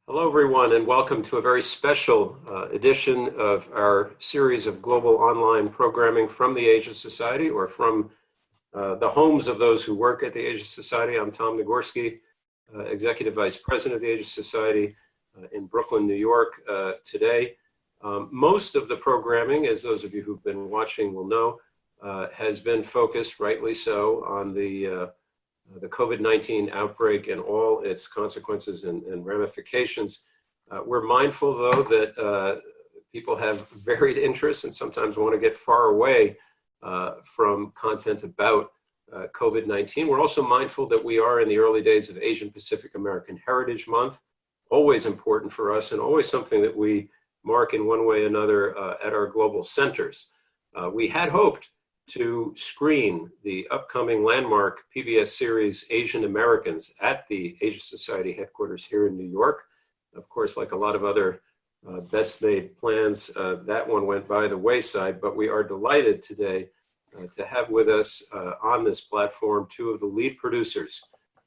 Hello, everyone, and welcome to a very special edition of our series of global online programming from the Asia Society, or from the homes of those who work at the Asia Society. I'm Tom Nagorski, Executive Vice President of the Asia Society in Brooklyn, New York today. Most of the programming, as those of you who've been watching will know, has been focused, rightly so, on the COVID-19 outbreak and all its consequences and ramifications. We're mindful, though, that people have varied interests and sometimes want to get far away from content about COVID-19. We're also mindful that we are in the early days of Asian Pacific American Heritage Month, always important for us and always something that we mark in one way or another at our global centers. We had hoped to screen the upcoming landmark PBS series Asian Americans at the Asia Society headquarters here in New York. Of course, like a lot of other best made plans, that one went by the wayside, but we are delighted today to have with us on this platform two of the lead producers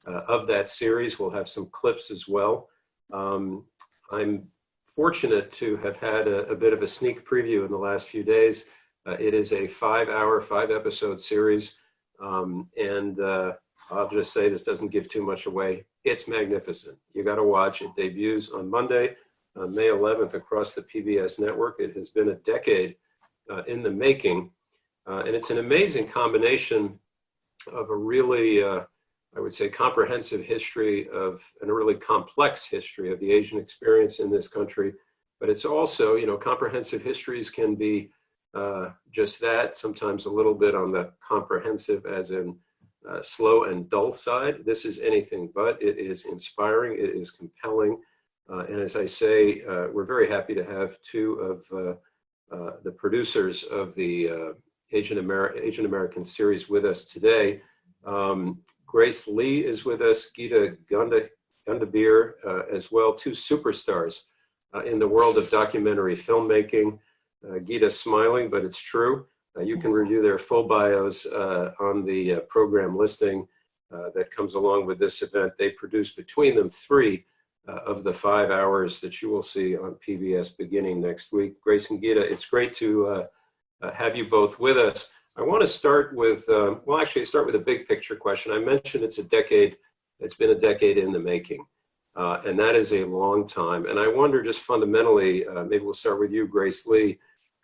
of that series. We'll have some clips as well. I'm fortunate to have had a bit of a sneak preview in the last few days. It is a 5-hour, 5-episode series, and I'll just say this doesn't give too much away. It's magnificent. You got to watch. It debuts on Monday, May 11th, across the PBS network. It has been a decade in the making, and it's an amazing combination of a really, I would say, comprehensive history and a really complex history of the Asian experience in this country. But it's also, comprehensive histories can be just that, sometimes a little bit on the comprehensive as in slow and dull side. This is anything but. It is inspiring, it is compelling, and as I say, we're very happy to have two of the producers of the Asian American series with us today. Grace Lee is with us, Geeta Gandbhir as well, two superstars in the world of documentary filmmaking. Geeta's smiling, but it's true. You can review their full bios on the program listing that comes along with this event. They produce between them 3 of the 5 hours that you will see on PBS beginning next week. Grace and Geeta, it's great to have you both with us. I want to start with, start with a big picture question. I mentioned it's been a decade in the making. And that is a long time. And I wonder, just fundamentally, maybe we'll start with you, Grace Lee.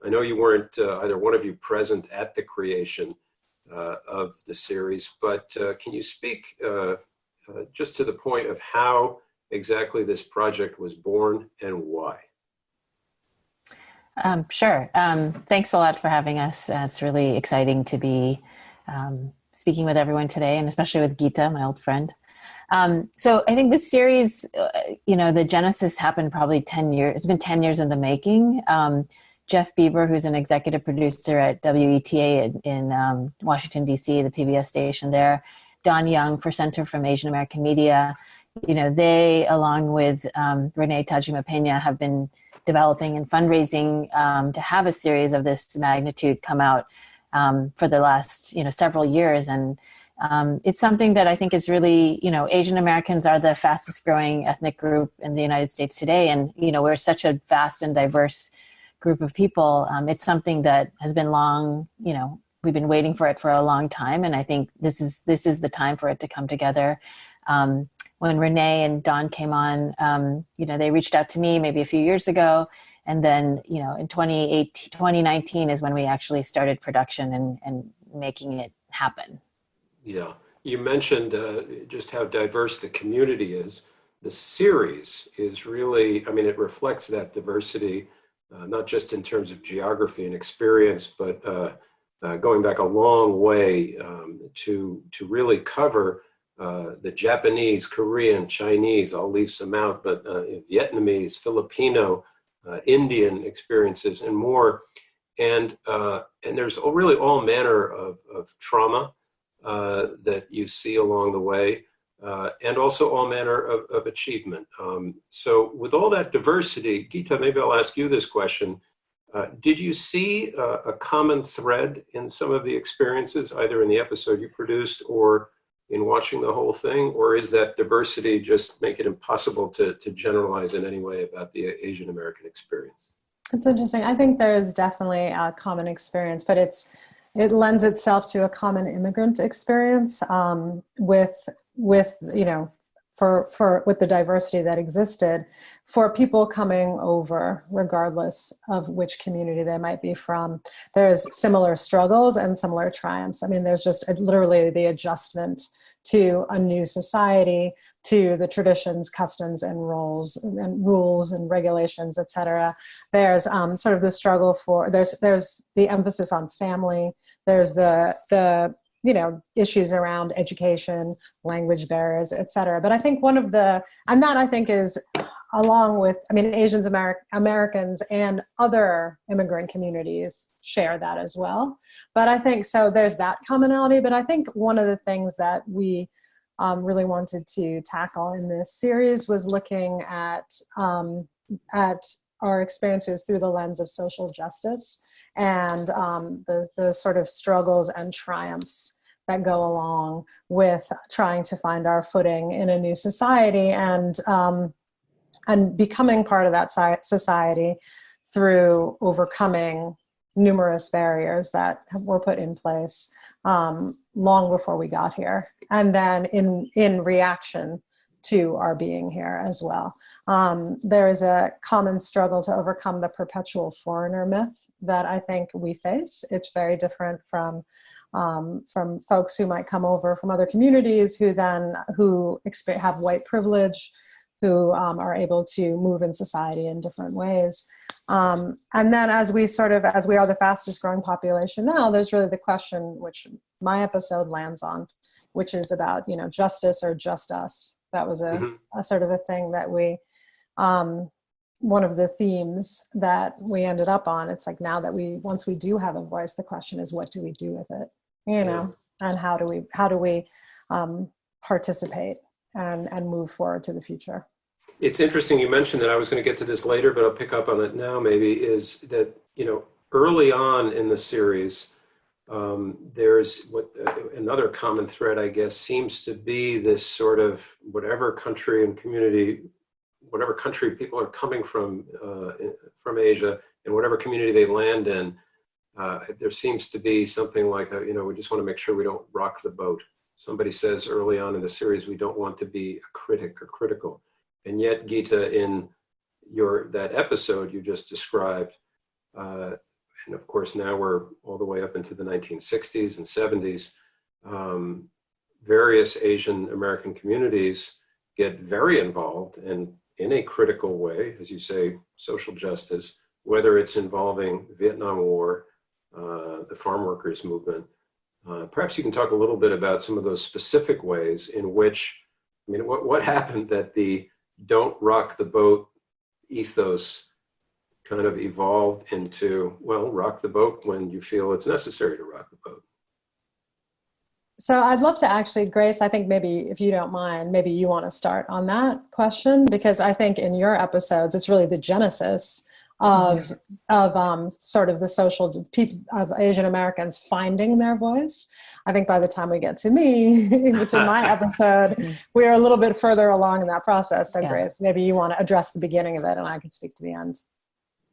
I know you weren't either one of you present at the creation of the series, but can you speak just to the point of how exactly this project was born and why? Sure. Thanks a lot for having us. It's really exciting to be speaking with everyone today, and especially with Geeta, my old friend. So I think this series, the genesis happened probably 10 years. It's been 10 years in the making. Jeff Bieber, who's an executive producer at WETA in Washington, D.C., the PBS station there, Don Young for Center from Asian American Media, they, along with Renee Tajima-Pena, have been developing and fundraising to have a series of this magnitude come out for the last, several years. And it's something that I think is really, Asian Americans are the fastest growing ethnic group in the United States today. And, we're such a vast and diverse group of people. It's something that has been long, we've been waiting for it for a long time. And I think this is the time for it to come together. When Renee and Don came on, they reached out to me maybe a few years ago. And then, in 2019 is when we actually started production and making it happen. Yeah, you mentioned just how diverse the community is. The series is really, it reflects that diversity, not just in terms of geography and experience, but going back a long way to really cover the Japanese, Korean, Chinese, I'll leave some out, but Vietnamese, Filipino, Indian experiences and more. And there's really all manner of trauma that you see along the way, and also all manner of achievement. So with all that diversity, Geeta, maybe I'll ask you this question. Did you see a common thread in some of the experiences, either in the episode you produced or in watching the whole thing, or is that diversity just make it impossible to generalize in any way about the Asian American experience? It's interesting. I think there is definitely a common experience, but it lends itself to a common immigrant experience with with the diversity that existed for people coming over, regardless of which community they might be from. There's similar struggles and similar triumphs. I mean, there's just literally the adjustment to a new society, to the traditions, customs, and rules and regulations, et cetera. There's sort of the struggle for, there's the emphasis on family. There's the issues around education, language barriers, et cetera. But I think I think is, along with, Asians, Americans, and other immigrant communities share that as well. But I think, so there's that commonality. But I think one of the things that we really wanted to tackle in this series was looking at our experiences through the lens of social justice and the sort of struggles and triumphs that go along with trying to find our footing in a new society and becoming part of that society through overcoming numerous barriers that were put in place long before we got here, and then in reaction to our being here as well. There is a common struggle to overcome the perpetual foreigner myth that I think we face. It's very different from folks who might come over from other communities who have white privilege, who are able to move in society in different ways. And then as we are the fastest growing population now, there's really the question which my episode lands on, which is about, justice or just us. That was a sort of a thing that we, one of the themes that we ended up on. It's like, now that once we do have a voice, the question is, what do we do with it? And how do we participate and move forward to the future? It's interesting you mentioned that. I was going to get to this later, but I'll pick up on it now maybe, is that, early on in the series, there's another common thread, I guess, seems to be this sort of whatever country and community, whatever country people are coming from Asia, and whatever community they land in, there seems to be something like, we just want to make sure we don't rock the boat. Somebody says early on in the series, we don't want to be a critic or critical. And yet, Geeta, in that episode you just described, and of course now we're all the way up into the 1960s and 70s, various Asian American communities get very involved in a critical way, as you say, social justice, whether it's involving the Vietnam War, the farm workers movement. Perhaps you can talk a little bit about some of those specific ways in which, what happened that the don't rock the boat ethos kind of evolved into, well, rock the boat when you feel it's necessary to rock the boat. So I'd love to actually, Grace, I think maybe if you don't mind, maybe you want to start on that question, because I think in your episodes, it's really the genesis of sort of the social people of Asian Americans finding their voice. I think by the time we get to me, to my episode, we are a little bit further along in that process. So Grace, maybe you want to address the beginning of it and I can speak to the end.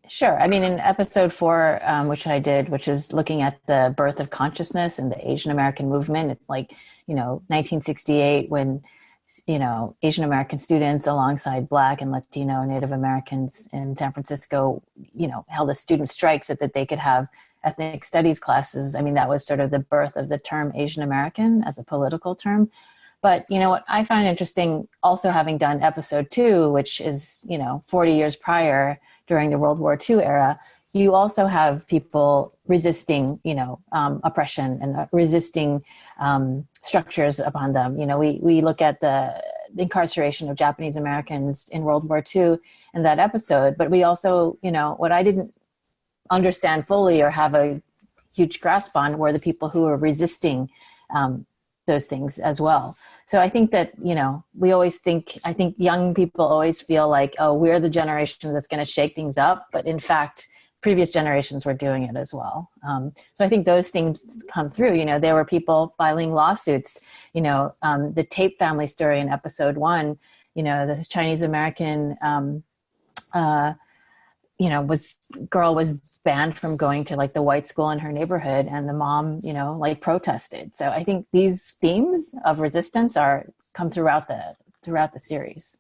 Sure. In episode 4, which I did, which is looking at the birth of consciousness and the Asian American movement, it's like, 1968 when, Asian American students alongside Black and Latino and Native Americans in San Francisco, held a student strike so that they could have ethnic studies classes. That was sort of the birth of the term Asian American as a political term. But, what I find interesting, also having done episode 2, which is, 40 years prior during the World War II era, you also have people resisting, oppression and resisting structures upon them. We look at the incarceration of Japanese Americans in World War II in that episode, but we also, what I didn't understand fully or have a huge grasp on were the people who were resisting those things as well. So I think that, I think young people always feel like, oh, we're the generation that's going to shake things up. But in fact, previous generations were doing it as well. So I think those themes come through. There were people filing lawsuits. The Tape family story in episode 1. This Chinese American, girl was banned from going to like the white school in her neighborhood, and the mom, protested. So I think these themes of resistance come throughout the series.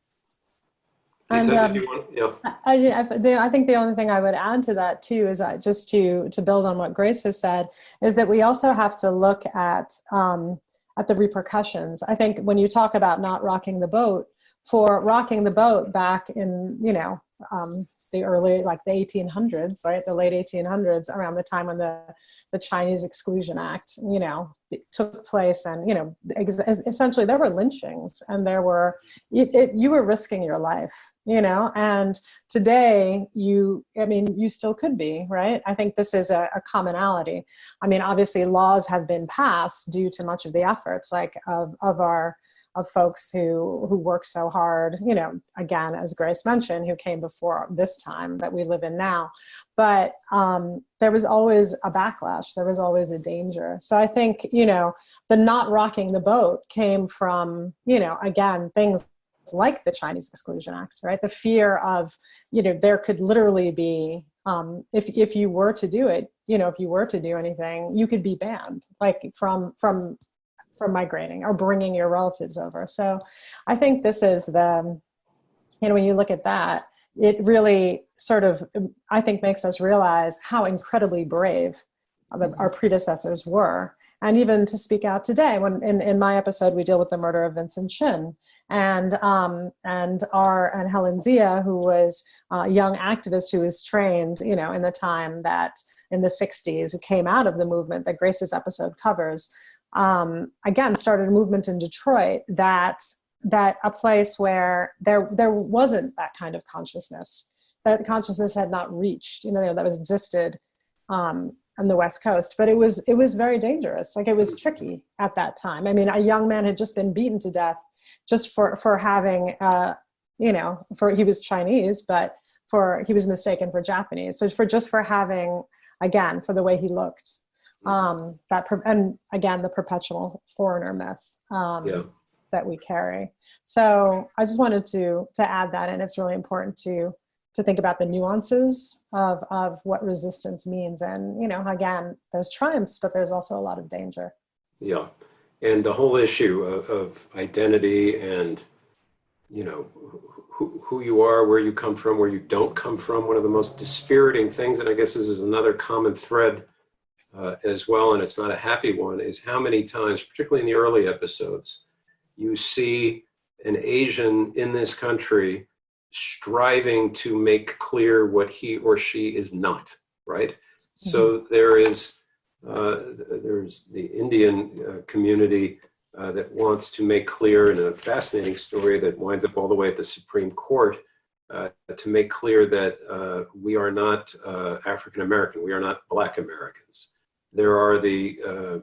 And yeah. I think the only thing I would add to that too is just to build on what Grace has said, is that we also have to look at the repercussions. I think when you talk about not rocking the boat, for rocking the boat back in the early, like the 1800s, right, the late 1800s, around the time when the Chinese Exclusion Act, took place, and essentially there were lynchings, and there were you were risking your life, and today you still could be, right? I think this is a commonality. I mean, obviously laws have been passed due to much of the efforts of folks who work so hard, again, as Grace mentioned, who came before this time that we live in now. But there was always a backlash. There was always a danger. So I think, the not rocking the boat came from, again, things like the Chinese Exclusion Act, right? The fear of, there could literally be, if you were to do it, if you were to do anything, you could be banned, like from migrating or bringing your relatives over. So I think this is when you look at that, it really sort of, I think, makes us realize how incredibly brave our predecessors were. And even to speak out today, when in my episode, we deal with the murder of Vincent Shen, and Helen Zia, who was a young activist who was trained, in the time that in the 60s, who came out of the movement that Grace's episode covers, again, started a movement in Detroit that a place where there wasn't that kind of consciousness, that consciousness had not reached, that was existed on the West Coast, but it was very dangerous. Like, it was tricky at that time. I mean, a young man had just been beaten to death just for having, he was Chinese, but he was mistaken for Japanese. So for having, again, for the way he looked. And again, the perpetual foreigner myth that we carry. So I just wanted to add that, and it's really important to think about the nuances of what resistance means. And, again, there's triumphs, but there's also a lot of danger. Yeah. And the whole issue of identity and, who you are, where you come from, where you don't come from, one of the most dispiriting things, and I guess this is another common thread as well, and it's not a happy one, is how many times, particularly in the early episodes, you see an Asian in this country striving to make clear what he or she is not, right? Mm-hmm. So there's the Indian community that wants to make clear, in a fascinating story that winds up all the way at the Supreme Court, to make clear that we are not African American, we are not Black Americans. There are the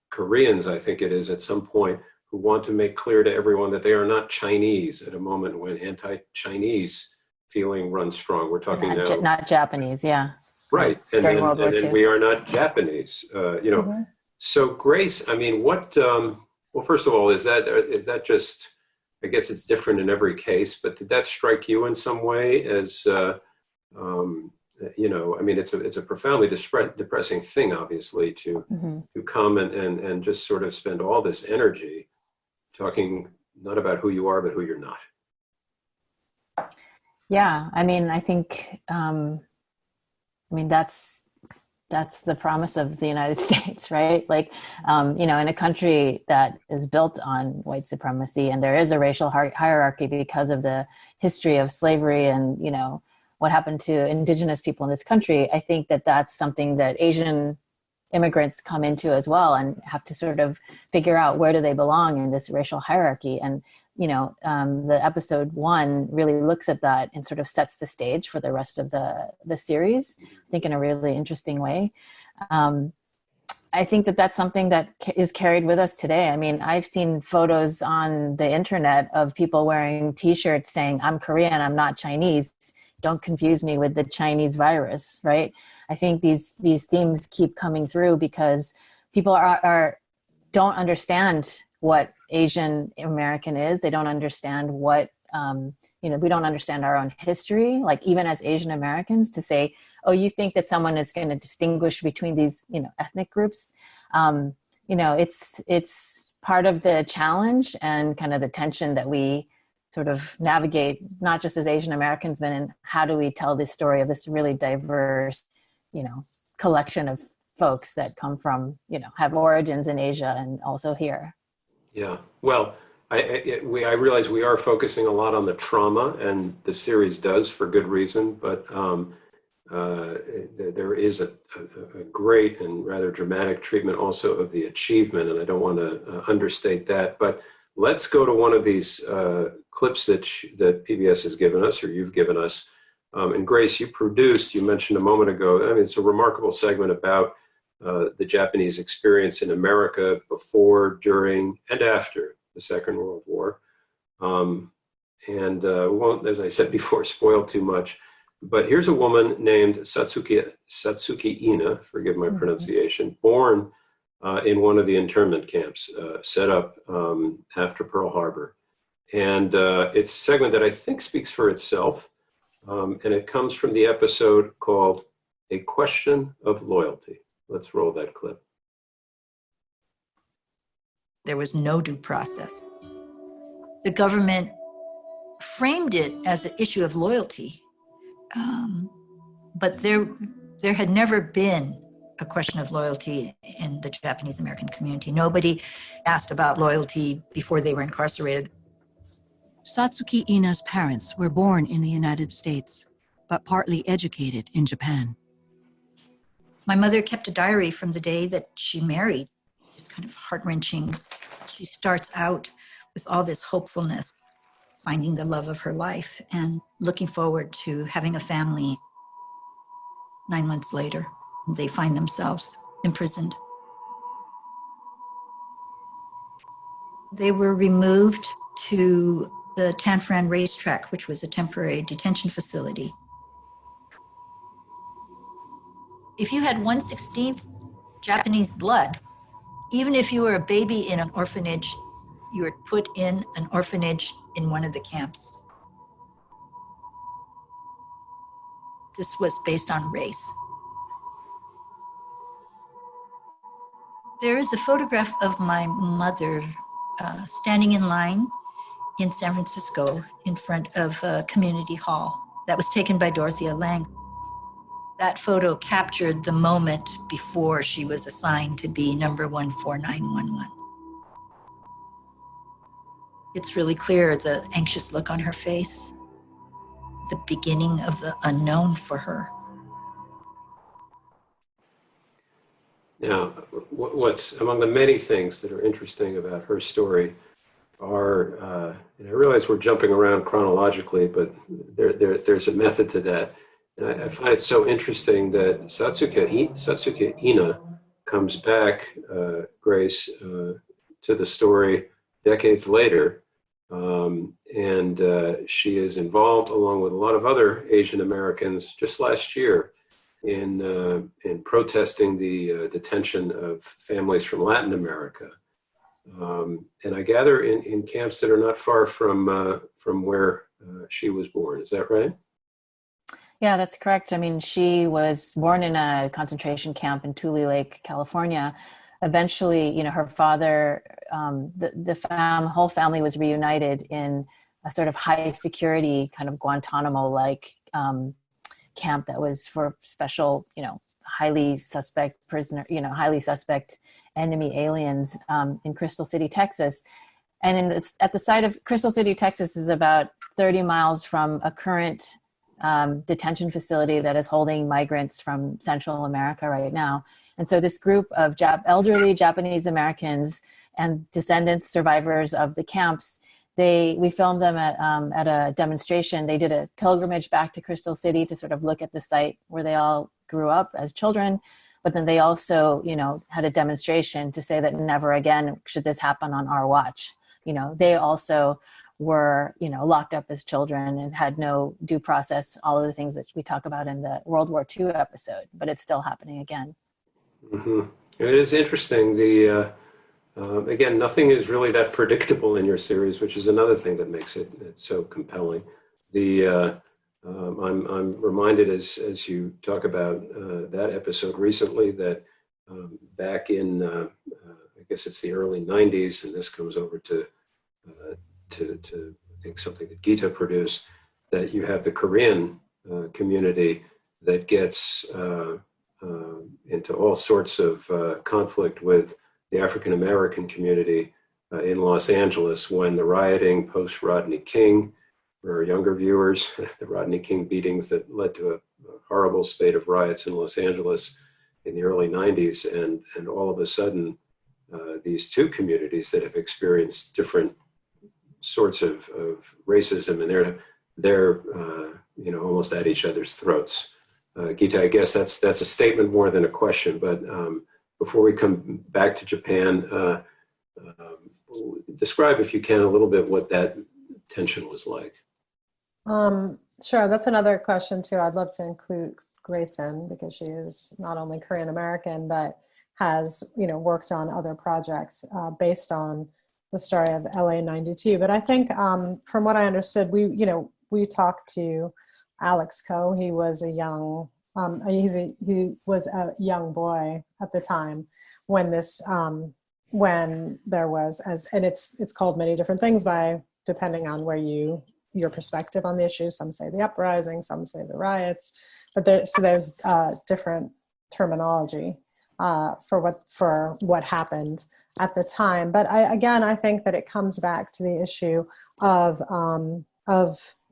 Koreans, I think it is, at some point, who want to make clear to everyone that they are not Chinese at a moment when anti-Chinese feeling runs strong. We're talking now. Not Japanese, yeah. Right, and then we are not Japanese. Mm-hmm. So Grace, I mean, what? Well, first of all, is that just? I guess it's different in every case, but did that strike you in some way as? I mean, it's a profoundly depressing thing, obviously, to come and just sort of spend all this energy talking not about who you are, but who you're not. Yeah, I mean, I think, that's the promise of the United States, right? Like, in a country that is built on white supremacy, and there is a racial hierarchy because of the history of slavery and, what happened to indigenous people in this country. I think that that's something that Asian immigrants come into as well, and have to sort of figure out where do they belong in this racial hierarchy. And, the episode 1 really looks at that and sort of sets the stage for the rest of the series, I think, in a really interesting way. I think that that's something that is carried with us today. I mean, I've seen photos on the internet of people wearing T-shirts saying, "I'm Korean, I'm not Chinese," don't confuse me with the Chinese virus, right? I think these themes keep coming through because people don't understand what Asian American is. They don't understand what, we don't understand our own history, like even as Asian Americans, to say, oh, you think that someone is going to distinguish between these, ethnic groups. It's part of the challenge and kind of the tension that we sort of navigate, not just as Asian Americans, but in how do we tell this story of this really diverse, collection of folks that come from, have origins in Asia and also here. Yeah, well, I realize we are focusing a lot on the trauma, and the series does for good reason, but there is a great and rather dramatic treatment also of the achievement, and I don't want to understate that. But let's go to one of these clips that PBS has given us, or you've given us. And Grace, you mentioned a moment ago, I mean, it's a remarkable segment about the Japanese experience in America before, during, and after the Second World War. We won't, as I said before, spoil too much. But here's a woman named Satsuki Ina, forgive my pronunciation, born in one of the internment camps set up after Pearl Harbor. And it's a segment that I think speaks for itself. And it comes from the episode called A Question of Loyalty. Let's roll that clip. There was no due process. The government framed it as an issue of loyalty, but there had never been a question of loyalty in the Japanese American community. Nobody asked about loyalty before they were incarcerated. Satsuki Ina's parents were born in the United States, but partly educated in Japan. My mother kept a diary from the day that she married. It's kind of heart-wrenching. She starts out with all this hopefulness, finding the love of her life and looking forward to having a family. 9 months later, they find themselves imprisoned. They were removed to the Tanfran racetrack, which was a temporary detention facility. If you had 1/16 Japanese blood, even if you were a baby in an orphanage, you were put in an orphanage in one of the camps. This was based on race. There is a photograph of my mother standing in line in San Francisco in front of a community hall that was taken by Dorothea Lange. That photo captured the moment before she was assigned to be number 14911. It's really clear the anxious look on her face, the beginning of the unknown for her. Now, what's among the many things that are interesting about her story are, and I realize we're jumping around chronologically, but there's a method to that. And I find it so interesting that Satsuki Ina comes back, Grace, to the story decades later, and she is involved, along with a lot of other Asian Americans, just last year in protesting the detention of families from Latin America, and I gather in camps that are not far from where she was born. Is that right? Yeah, that's correct. I mean, she was born in a concentration camp in Tule Lake, California. Eventually, her father, the whole family was reunited in a sort of high security kind of Guantanamo-like camp that was for special, highly suspect highly suspect enemy aliens in Crystal City, Texas. And at the site of Crystal City, Texas is about 30 miles from a current detention facility that is holding migrants from Central America right now. And so this group of elderly Japanese Americans and descendants, survivors of the camps, we filmed them at a demonstration. They did a pilgrimage back to Crystal City to sort of look at the site where they all grew up as children. But then they also, had a demonstration to say that never again should this happen on our watch. They also were, locked up as children and had no due process, all of the things that we talk about in the World War II episode, but it's still happening again. Mm-hmm. It is interesting. Again, nothing is really that predictable in your series, which is another thing that makes it so compelling. I'm reminded as you talk about that episode recently that back in I guess it's the early '90s, and this comes over to I think something that Geeta produced, that you have the Korean community that gets into all sorts of conflict with the African American community in Los Angeles when the rioting post Rodney King, for our younger viewers, the Rodney King beatings that led to a horrible spate of riots in Los Angeles in the early '90s, and all of a sudden these two communities that have experienced different sorts of racism, and they're almost at each other's throats. Geeta, I guess that's a statement more than a question, but before we come back to Japan, describe, if you can, a little bit what that tension was like. Sure, that's another question too. I'd love to include Grace in, because she is not only Korean American, but has worked on other projects based on the story of LA 92. But I think from what I understood, we talked to Alex Coe. He was a young he was a young boy at the time when this when there was, and it's called many different things depending on where your perspective on the issue. Some say the uprising, some say the riots, but there's different terminology for what happened at the time. But I think that it comes back to the issue of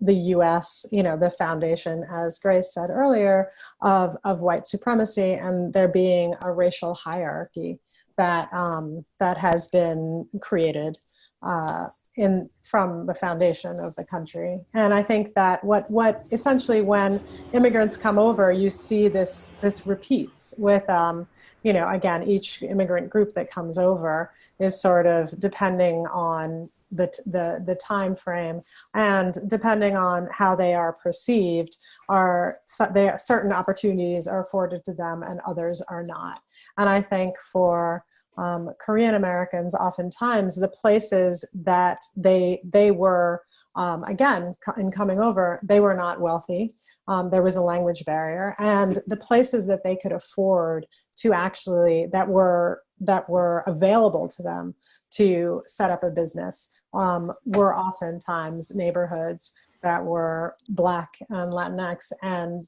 the U.S., the foundation, as Grace said earlier, of white supremacy, and there being a racial hierarchy that has been created from the foundation of the country. And I think that what essentially, when immigrants come over, you see this repeats with again, each immigrant group that comes over is sort of, depending on the time frame and depending on how they are perceived, certain opportunities are afforded to them and others are not. And I think for Korean Americans, oftentimes the places that they were, again, in coming over, they were not wealthy. There was a language barrier, and the places that they could afford to actually, that were available to them to set up a business, were oftentimes neighborhoods that were Black and Latinx, and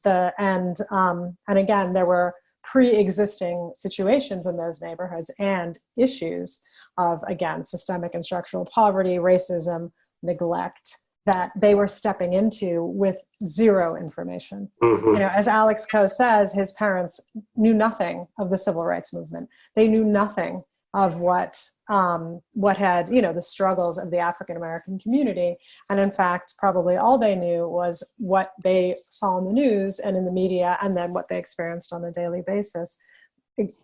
again, there were pre-existing situations in those neighborhoods and issues of, again, systemic and structural poverty, racism, neglect, that they were stepping into with zero information. Mm-hmm. As Alex Coe says, his parents knew nothing of the civil rights movement. They knew nothing of what had, the struggles of the African American community. And in fact, probably all they knew was what they saw in the news and in the media, and then what they experienced on a daily basis. With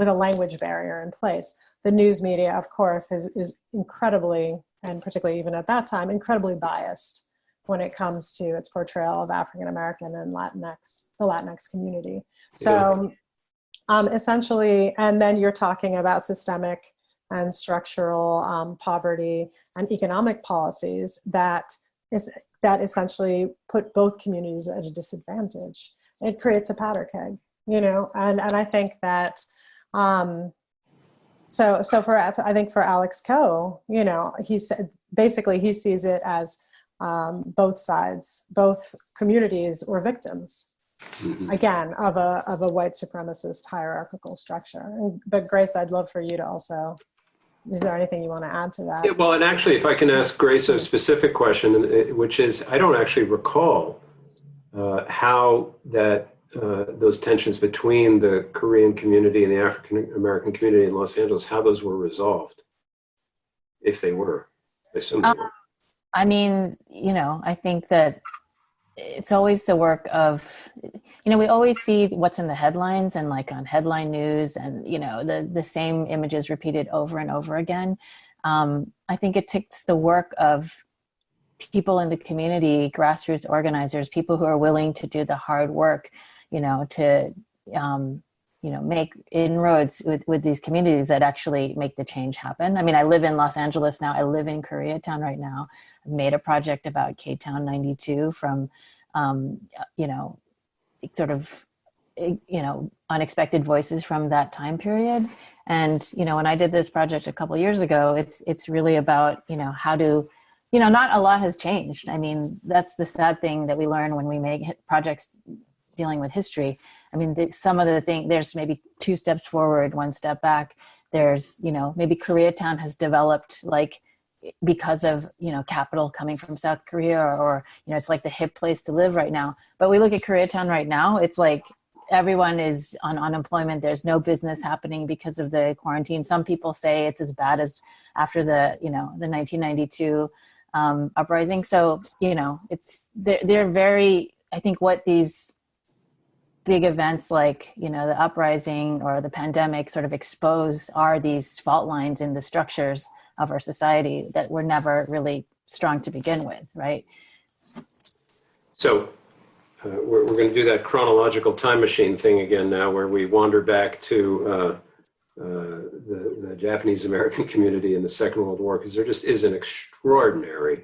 a language barrier in place. The news media, of course, is incredibly, and particularly even at that time, incredibly biased when it comes to its portrayal of African American and the Latinx community. So essentially, and then you're talking about systemic and structural poverty and economic policies that essentially put both communities at a disadvantage. It creates a powder keg, and I think that so I think for Alex Coe, he said basically he sees it as both sides, both communities were victims, again, of a white supremacist hierarchical structure. But Grace, I'd love for you to also, is there anything you want to add to that? Yeah, well, and actually, if I can ask Grace a specific question, which is, I don't actually recall how those tensions between the Korean community and the African American community in Los Angeles, how those were resolved, if they were. I assume they were. I mean, I think that it's always the work of, we always see what's in the headlines and like on headline news and, the same images repeated over and over again. I think it takes the work of people in the community, grassroots organizers, people who are willing to do the hard work, to make inroads with these communities that actually make the change happen. I mean, I live in Los Angeles now. I live in Koreatown right now. I've made a project about K-Town 92 from, unexpected voices from that time period. And, when I did this project a couple years ago, it's really about, how to, not a lot has changed. I mean, that's the sad thing that we learn when we make projects dealing with history. I mean, some of the things, there's maybe 2 steps forward, 1 step back. There's, maybe Koreatown has developed because of, capital coming from South Korea or, it's like the hip place to live right now. But we look at Koreatown right now, it's like everyone is on unemployment. There's no business happening because of the quarantine. Some people say it's as bad as after the 1992 uprising. So, they're very, I think what these big events like, the uprising or the pandemic sort of expose are these fault lines in the structures of our society that were never really strong to begin with, right? So we're going to do that chronological time machine thing again now, where we wander back to the Japanese American community in the Second World War, because there just is an extraordinary,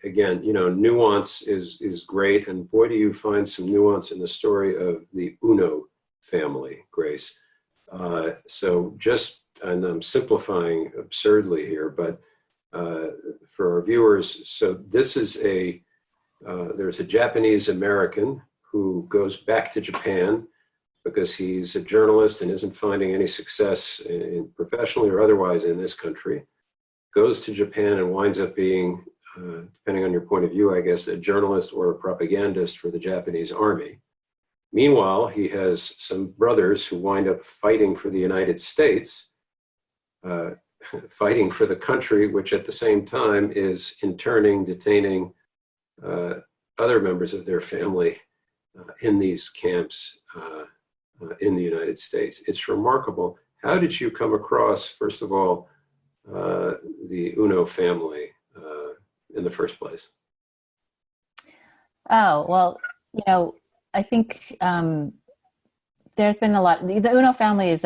again, nuance is great, and boy, do you find some nuance in the story of the Uno family, Grace. And I'm simplifying absurdly here, but for our viewers, so this is there's a Japanese American who goes back to Japan because he's a journalist and isn't finding any success professionally or otherwise in this country, goes to Japan and winds up being, depending on your point of view, I guess, a journalist or a propagandist for the Japanese army. Meanwhile, he has some brothers who wind up fighting for the United States, fighting for the country, which at the same time is interning, detaining other members of their family in these camps in the United States. It's remarkable. How did you come across, first of all, the Uno family in the first place? Oh, well, I think there's been a lot. The Uno family is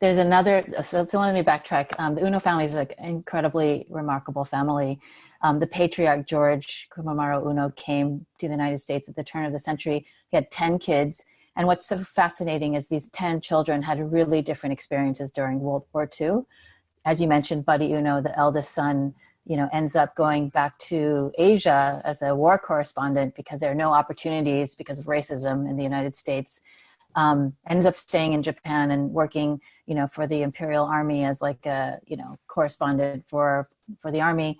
there's another, so let me backtrack. The Uno family is an incredibly remarkable family. The patriarch George Kumamaro Uno came to the United States at the turn of the century. He had 10 kids. And what's so fascinating is these 10 children had really different experiences during World War II. As you mentioned, Buddy Uno, the eldest son, ends up going back to Asia as a war correspondent because there are no opportunities because of racism in the United States. Ends up staying in Japan and working, for the Imperial Army as like a, correspondent for the army.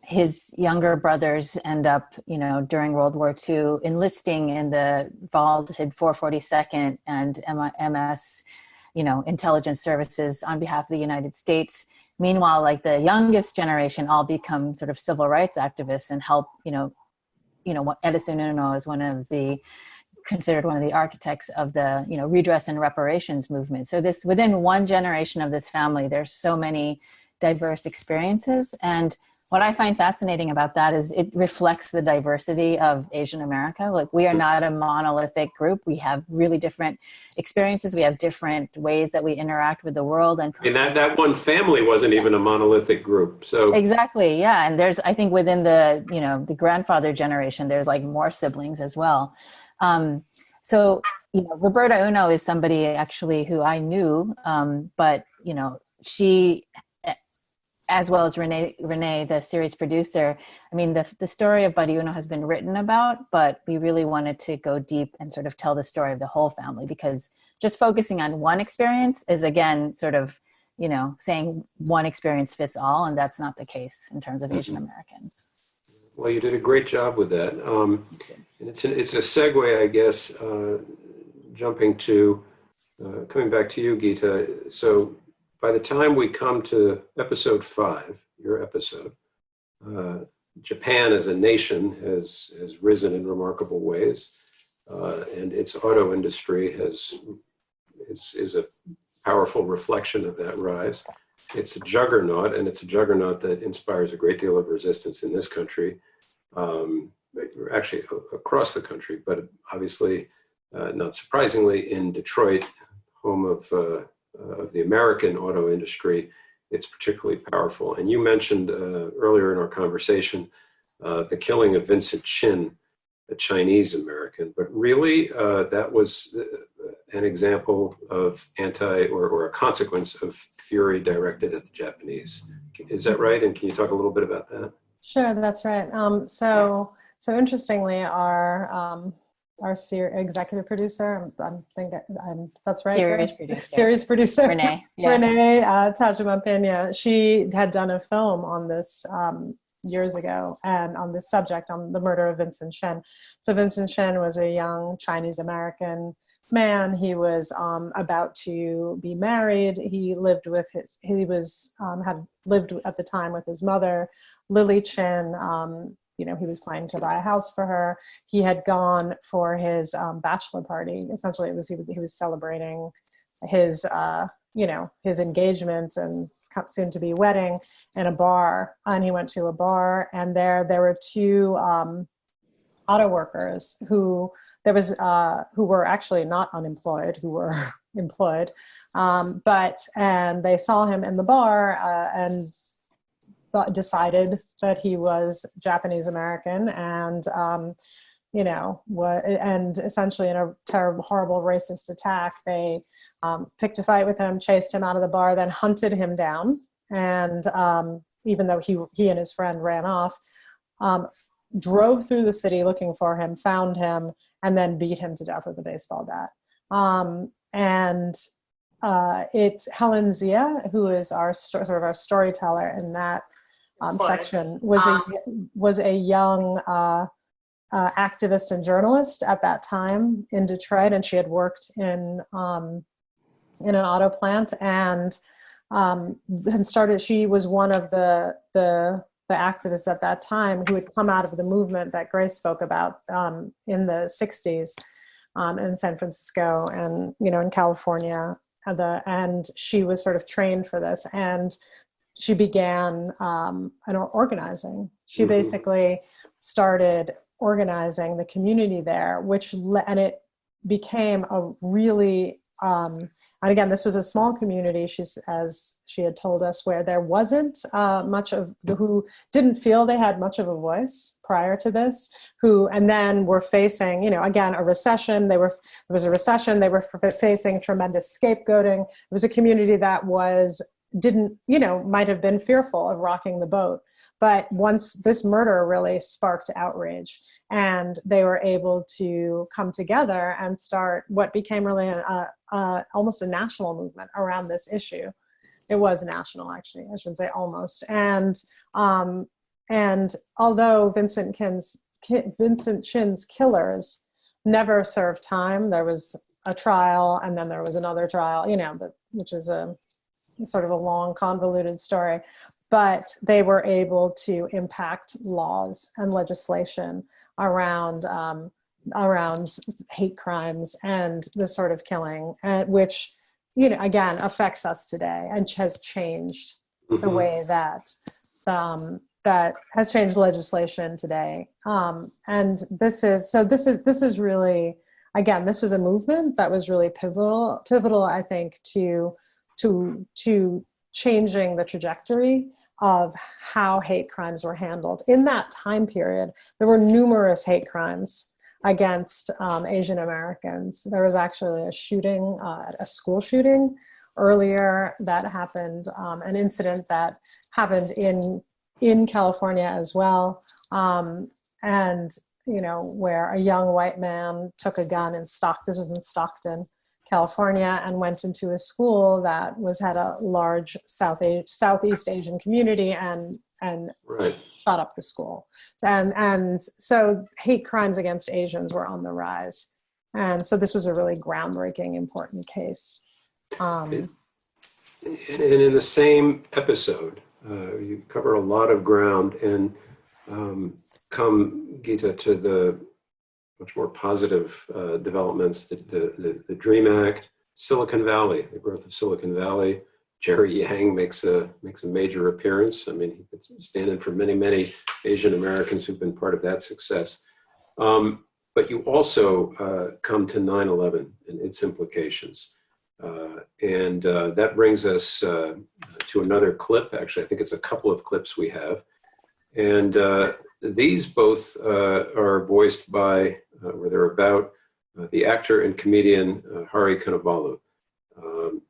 His younger brothers end up, during World War II, enlisting in the vaulted 442nd and MS, intelligence services on behalf of the United States. Meanwhile, like the youngest generation all become sort of civil rights activists and help, Edison Uno is considered one of the architects of the, redress and reparations movement. So this, within one generation of this family, there's so many diverse experiences. And what I find fascinating about that is it reflects the diversity of Asian America. Like, we are not a monolithic group. We have really different experiences. We have different ways that we interact with the world. And that one family wasn't even a monolithic group. So exactly, yeah. And there's, I think within the, the grandfather generation, there's like more siblings as well. So, Roberta Uno is somebody actually who I knew, but, she, as well as Renee, the series producer, I mean, the story of Buddy Uno has been written about, but we really wanted to go deep and sort of tell the story of the whole family, because just focusing on one experience is, again, sort of, saying one experience fits all, and that's not the case in terms of Asian Americans. Well, you did a great job with that. And it's a segue, I guess, coming back to you, Geeta. So by the time we come to episode 5, your episode, Japan as a nation has risen in remarkable ways, and its auto industry is a powerful reflection of that rise. It's a juggernaut, and it's a juggernaut that inspires a great deal of resistance in this country, actually across the country, but obviously, not surprisingly, in Detroit, home of the American auto industry, it's particularly powerful. And you mentioned earlier in our conversation the killing of Vincent Shen, a Chinese American, but really that was an example of or a consequence of fury directed at the Japanese. Is that right? And can you talk a little bit about that? Sure, that's right. So interestingly, our executive producer, that's right. Series producer, Renee. Yeah. Renee Tajima-Pena. She had done a film on this years ago, and on this subject, on the murder of Vincent Shen. So Vincent Shen was a young Chinese American man. He was about to be married. He had lived at the time with his mother, Lily Chen. He was planning to buy a house for her. He had gone for his bachelor party. Essentially, he was celebrating his his engagement and soon to be wedding in a bar. And he went to a bar, and there were two auto workers who were actually not unemployed, who were employed, and they saw him in the bar and decided that he was Japanese American, and and essentially in a terrible, horrible racist attack, they picked a fight with him, chased him out of the bar, then hunted him down, and even though he and his friend ran off, drove through the city looking for him, found him, and then beat him to death with a baseball bat. Helen Zia, who is our storyteller in that section, was a young activist and journalist at that time in Detroit, and she had worked in an auto plant, and she was one of the activists at that time who had come out of the movement that Grace spoke about in the 60s in San Francisco and in California, and she was sort of trained for this, and she began organizing. She basically started organizing the community there, and it became a really, and again, this was a small community, as she had told us, where there wasn't much of who didn't feel they had much of a voice prior to this, and then were facing, again, a recession. There was a recession. They were facing tremendous scapegoating. It was a community that might have been fearful of rocking the boat. But once this murder really sparked outrage, and they were able to come together and start what became really almost a national movement around this issue. It was national, actually, I shouldn't say almost. And although Vincent Shen's killers never served time, there was a trial, and then there was another trial, which is a sort of a long, convoluted story, but they were able to impact laws and legislation around hate crimes and this sort of killing, which, again, affects us today and has changed the way that has changed legislation today. And this is really, again, this was a movement that was really pivotal, I think, to changing the trajectory of how hate crimes were handled. In that time period, there were numerous hate crimes against Asian Americans. There was actually a shooting, a school shooting earlier that happened, an incident that happened in California as well, and where a young white man took a gun in this was in Stockton, California, and went into a school that had a large Southeast Asian community and Right. shot up the school. And so hate crimes against Asians were on the rise. And so this was a really groundbreaking, important case. And in the same episode, you cover a lot of ground and come, Geeta, to the much more positive developments, the DREAM Act, Silicon Valley, the growth of Silicon Valley. Jerry Yang makes a major appearance. I mean, he could stand in for many, many Asian Americans who've been part of that success. But you also come to 9/11 and its implications. And that brings us to another clip. Actually, I think it's a couple of clips we have. And these both are voiced by, or they're about, the actor and comedian Hari Kondabolu.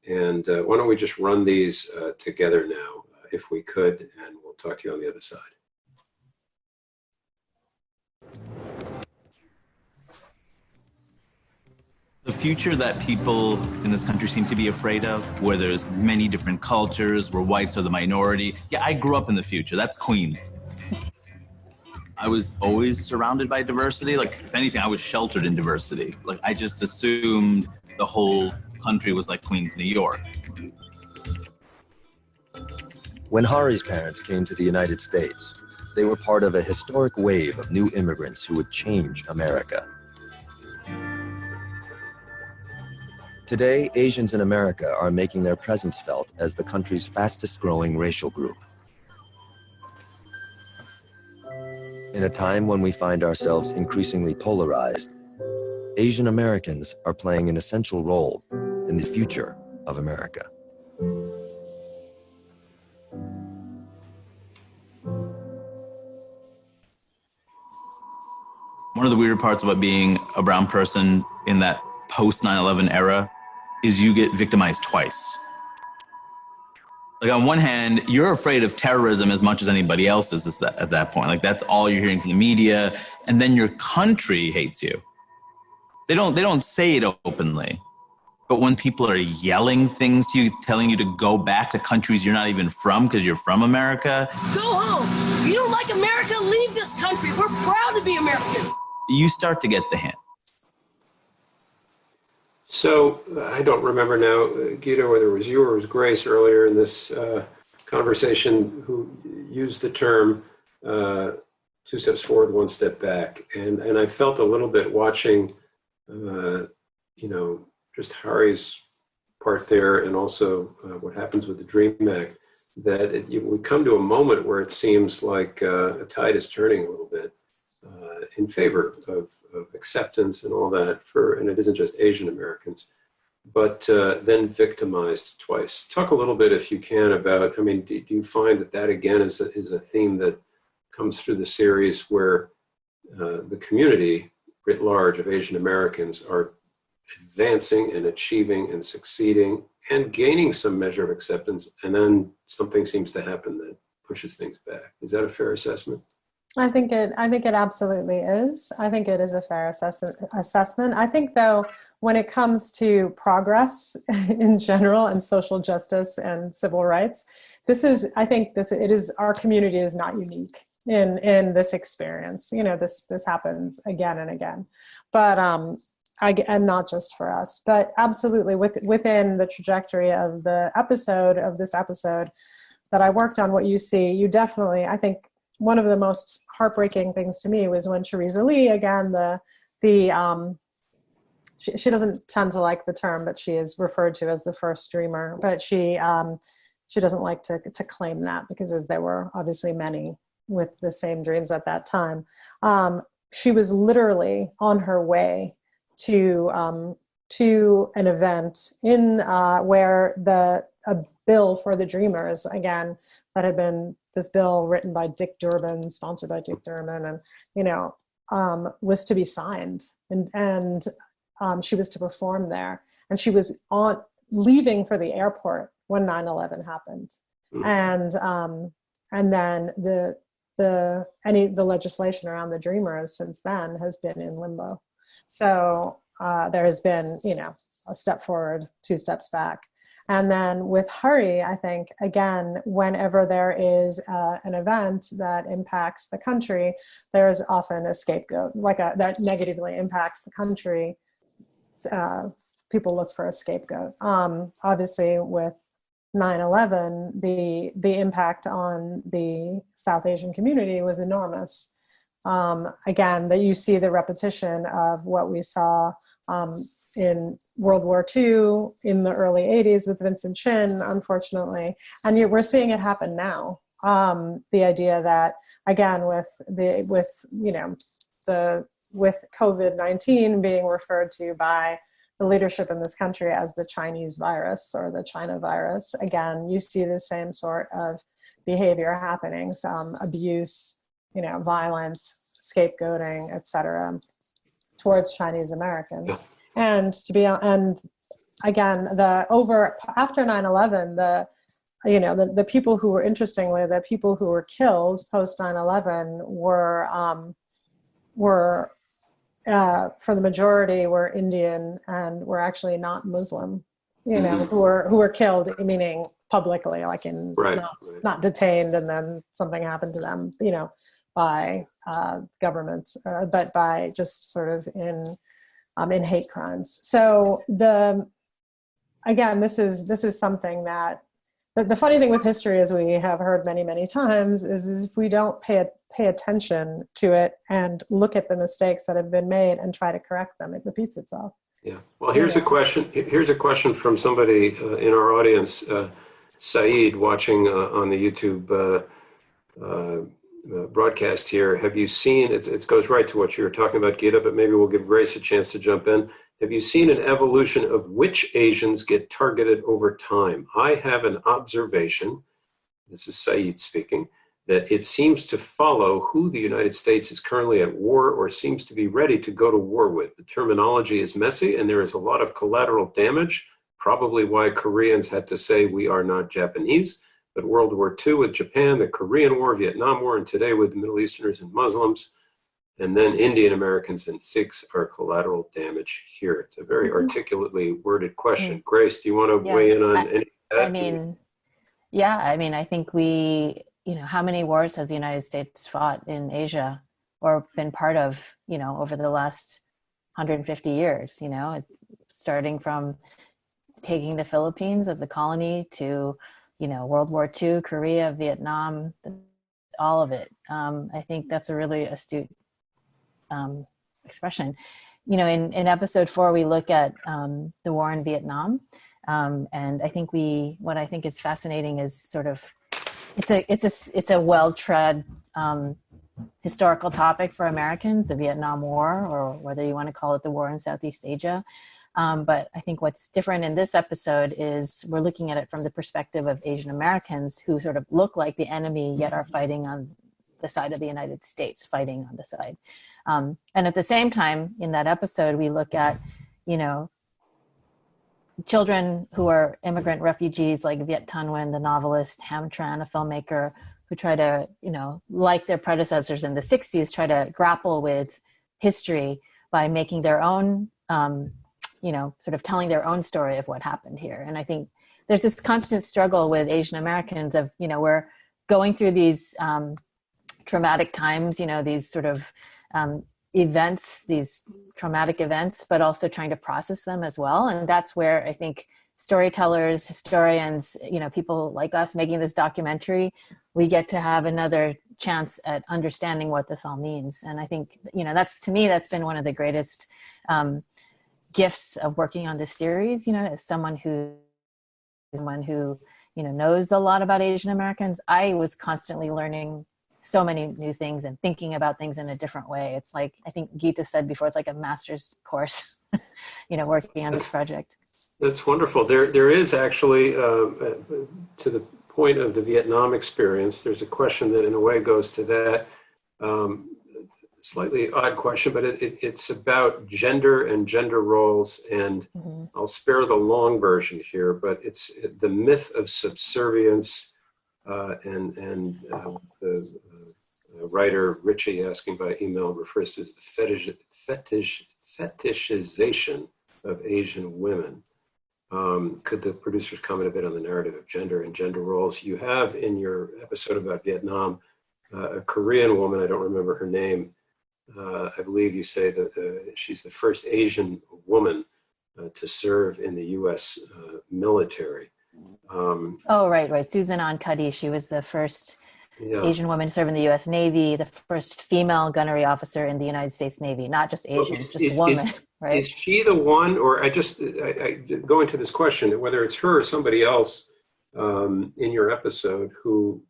And why don't we just run these together now, if we could, and we'll talk to you on the other side. The future that people in this country seem to be afraid of, where there's many different cultures, where whites are the minority. Yeah, I grew up in the future. That's Queens. I was always surrounded by diversity. Like, if anything, I was sheltered in diversity. Like, I just assumed the whole country was like Queens, New York. When Hari's parents came to the United States, they were part of a historic wave of new immigrants who would change America. Today, Asians in America are making their presence felt as the country's fastest growing racial group. In a time when we find ourselves increasingly polarized, Asian Americans are playing an essential role in the future of America. One of the weird parts about being a brown person in that post 9/11 era is you get victimized twice. Like, on one hand, you're afraid of terrorism as much as anybody else is at that point. Like, that's all you're hearing from the media. And then your country hates you. They don't say it openly. But when people are yelling things to you, telling you to go back to countries you're not even from because you're from America. Go home. You don't like America? Leave this country. We're proud to be Americans. You start to get the hint. So I don't remember now, Geeta, whether it was you or it was Grace earlier in this conversation who used the term 2 steps forward, 1 step back. And I felt a little bit watching, just Hari's part there, and also what happens with the DREAM Act, that we come to a moment where it seems like a tide is turning a little bit in favor of acceptance and all that and it isn't just Asian Americans, but then victimized twice. Talk a little bit, if you can, about, I mean, do you find that again is a theme that comes through the series, where the community writ large of Asian Americans are advancing and achieving and succeeding and gaining some measure of acceptance, and then something seems to happen that pushes things back? Is that a fair assessment? I think it absolutely is. I think it is a fair assessment. I think, though, when it comes to progress in general and social justice and civil rights, our community is not unique in this experience. This happens again and again, but and not just for us, but absolutely within the trajectory of this episode that I worked on. What you see, you definitely, I think, one of the most heartbreaking things to me was when Theresa Lee, again, she doesn't tend to like the term, but she is referred to as the first dreamer, but she doesn't like to claim that, because there were obviously many with the same dreams at that time. She was literally on her way to an event where a bill for the Dreamers, again, that had been this bill written by Dick Durbin, sponsored by Dick Durbin, and was to be signed, and she was to perform there, and she was leaving for the airport when 9/11 happened, and then the legislation around the Dreamers since then has been in limbo. So there has been, a step forward, 2 steps back. And then with Hari, I think, again, whenever there is an event that impacts the country, there is often a scapegoat, that negatively impacts the country. People look for a scapegoat. Obviously, with 9/11, the impact on the South Asian community was enormous. Again, that you see the repetition of what we saw in World War II, in the early 80s with Vincent Shen, unfortunately. And we're seeing it happen now. The idea that, again, with COVID-19 being referred to by the leadership in this country as the Chinese virus or the China virus, again, you see the same sort of behavior happening, some abuse, violence, scapegoating, etc., towards Chinese Americans. Yeah. And again, after 9/11, the people who were, interestingly, the people who were killed post 9/11 were for the majority were Indian and were actually not Muslim, who were killed, meaning publicly, like not detained and then something happened to them, by government, but by just sort of in hate crimes. So again, this is something that the funny thing with history, as we have heard many, many times, is if we don't pay attention to it and look at the mistakes that have been made and try to correct them, it repeats itself. Yeah. Well, here's a question. Here's a question from somebody in our audience, Saeed, watching on the YouTube broadcast here. Have you seen? It goes right to what you were talking about, Geeta, but maybe we'll give Grace a chance to jump in. Have you seen an evolution of which Asians get targeted over time? I have an observation, this is Saeed speaking, that it seems to follow who the United States is currently at war or seems to be ready to go to war with. The terminology is messy and there is a lot of collateral damage, probably why Koreans had to say we are not Japanese. But World War II with Japan, the Korean War, Vietnam War, and today with the Middle Easterners and Muslims, and then Indian Americans and Sikhs are collateral damage here. It's a very articulately worded question. Grace, do you want to weigh in on any of that? I think how many wars has the United States fought in Asia or been part of, over the last 150 years? It's starting from taking the Philippines as a colony to, World War II, Korea, Vietnam, all of it. I think that's a really astute expression. In episode 4, we look at the war in Vietnam. And I think what I think is fascinating is sort of, it's a well-tread historical topic for Americans, the Vietnam War, or whether you want to call it the war in Southeast Asia. But I think what's different in this episode is we're looking at it from the perspective of Asian Americans who sort of look like the enemy, yet are fighting on the side of the United States, fighting on the side. And at the same time, in that episode, we look at, children who are immigrant refugees like Viet Thanh Nguyen, the novelist, Ham Tran, a filmmaker, who try to, like their predecessors in the 60s, try to grapple with history by making their own, sort of telling their own story of what happened here. And I think there's this constant struggle with Asian Americans of, we're going through these traumatic times, these sort of events, these traumatic events, but also trying to process them as well. And that's where I think storytellers, historians, people like us making this documentary, we get to have another chance at understanding what this all means. And I think, to me, that's been one of the greatest gifts of working on this series, as someone who knows a lot about Asian Americans. I was constantly learning so many new things and thinking about things in a different way. It's like, I think Geeta said before, it's like a master's course, working on this project. That's wonderful. There is actually, to the point of the Vietnam experience, there's a question that in a way goes to that. Slightly odd question, but it's about gender and gender roles, and I'll spare the long version here, but it's the myth of subservience, and the writer Richie, asking by email, refers to as the fetishization of Asian women. Could the producers comment a bit on the narrative of gender and gender roles? You have in your episode about Vietnam a Korean woman, I don't remember her name, I believe you say that she's the first Asian woman to serve in the U.S. Military. Right. Susan Ankuddy. She was the first Yeah. Asian woman to serve in the U.S. Navy, the first female gunnery officer in the United States Navy, not just Asian, just woman, right? Is she the one, or I go into this question, whether it's her or somebody else in your episode who,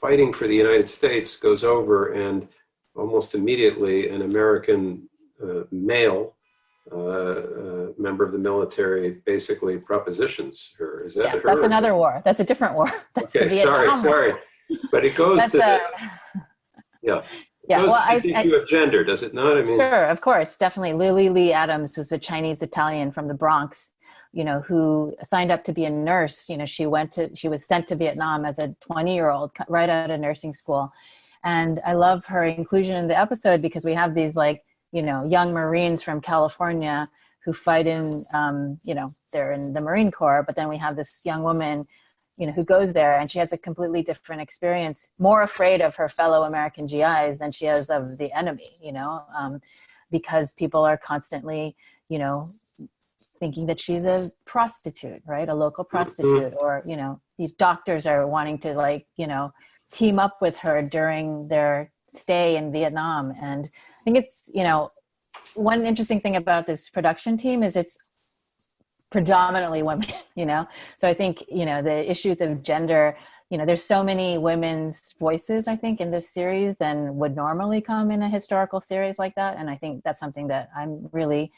fighting for the United States, goes over and almost immediately an American male member of the military basically propositions her. Is that her? That's another war. That's a different war. That's okay, the Vietnam sorry. But it goes to yeah. Well, this issue of gender, does it not? I mean, sure, of course, definitely. Lily Lee Adams was a Chinese Italian from the Bronx, who signed up to be a nurse. She was sent to Vietnam as a 20-year-old right out of nursing school. And I love her inclusion in the episode because we have these young Marines from California who fight in, they're in the Marine Corps, but then we have this young woman who goes there, and she has a completely different experience, more afraid of her fellow American GIs than she is of the enemy, because people are constantly, thinking that she's a prostitute, right? A local prostitute, or, the doctors are wanting to team up with her during their stay in Vietnam. And I think it's, one interesting thing about this production team is it's predominantly women, so I think the issues of gender, there's so many women's voices, I think, in this series than would normally come in a historical series like that. And I think that's something that I'm really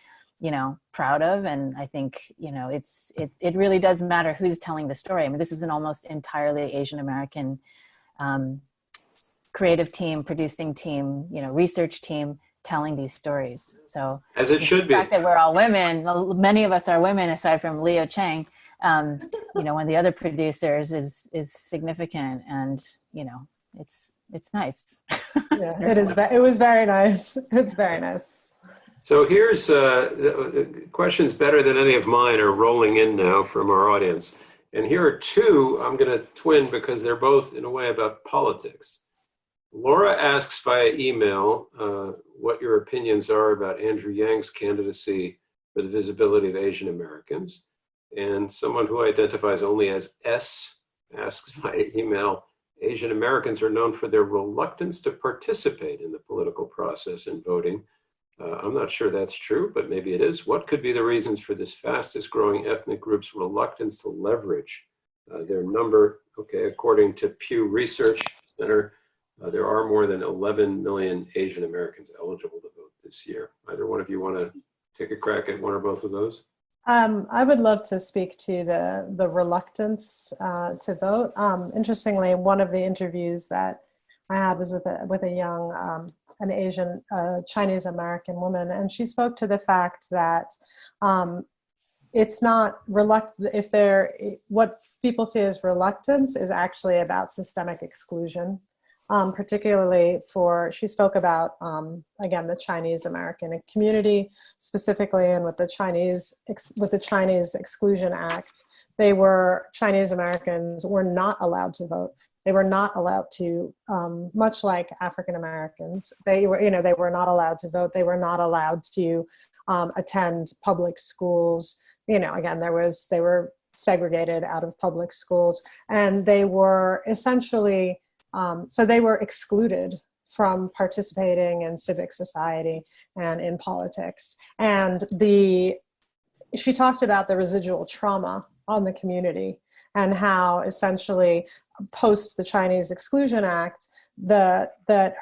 proud of. And I think it really does matter who's telling the story. I mean, this is an almost entirely Asian American creative team, producing team, research team telling these stories. So as it should be. The fact that we're all women, many of us are women aside from Leo Chang, one of the other producers is significant, and it's nice. Yeah, it was very nice. It's very nice. So here's questions better than any of mine are rolling in now from our audience. And here are two I'm going to twin because they're both in a way about politics. Laura asks via email what your opinions are about Andrew Yang's candidacy for the visibility of Asian Americans. And someone who identifies only as S asks via email, Asian Americans are known for their reluctance to participate in the political process and voting. I'm not sure that's true, but maybe it is. What could be the reasons for this fastest growing ethnic group's reluctance to leverage their number? Okay, according to Pew Research Center, there are more than 11 million Asian Americans eligible to vote this year. Either one of you want to take a crack at one or both of those? I would love to speak to the reluctance to vote. Interestingly, one of the interviews that I had was with a young, an Asian Chinese American woman, and she spoke to the fact that it's not what people see as reluctance is actually about systemic exclusion. Particularly she spoke about, again, the Chinese American community specifically, and with the Chinese Exclusion Act, Chinese Americans were not allowed to vote. They were not allowed to, much like African Americans, they were not allowed to vote. They were not allowed to attend public schools. Again, they were segregated out of public schools, and they were essentially so they were excluded from participating in civic society and in politics. And she talked about the residual trauma on the community and how essentially post the Chinese Exclusion Act, that